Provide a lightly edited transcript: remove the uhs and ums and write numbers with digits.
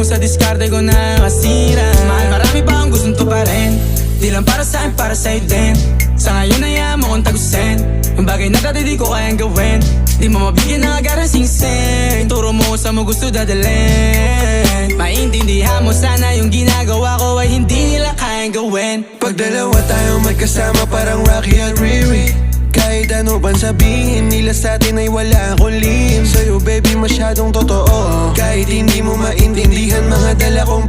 sa diskarte ko na kasira. Mahal, marami pa akong gustong tuparin. Di lang para sa'kin, para sa'yo din. Sa ngayon ayaw mo kong tagusin ang bagay na dati di ko kayang gawin. Di mo mabigyan ng agarang singsing. Turo mo sa mo gusto dadalhin. Maintindihan mo sana yung ginagawa ko ay hindi nila kayang gawin. Pag dalawa tayo magkasama parang Rocky at Riri. Kahit ano bang sabihin nila sa'tin ay wala akong lihim. Sa'yo baby masyadong totoo. Kahit hindi mo maintindihan mga dala kong